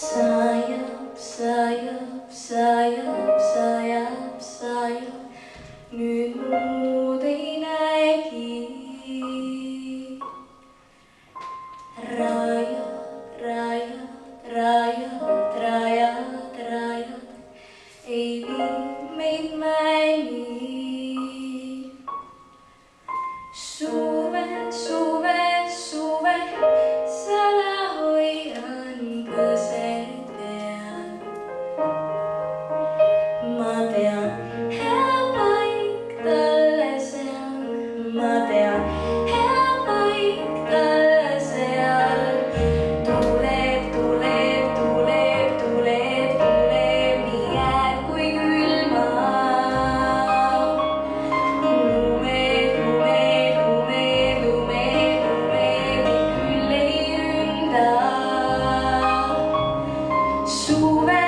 sajab, sajab, sajab, sajab, sajab, nüüd muud ei näegi. Rajad, rajad, rajad, rajad, rajad ei vii meid mäeni. Suve, suve, suve, sada hoian põsed peal. Ma tean, hea paik talle see on, ma tean, hea paik talle see on. Tuleb, tuleb, tuleb, tuleb, tuleb, nii jääb kui külmab. Lumed, lumed, lumed, lumed, lumed, küll ei ründa. Suve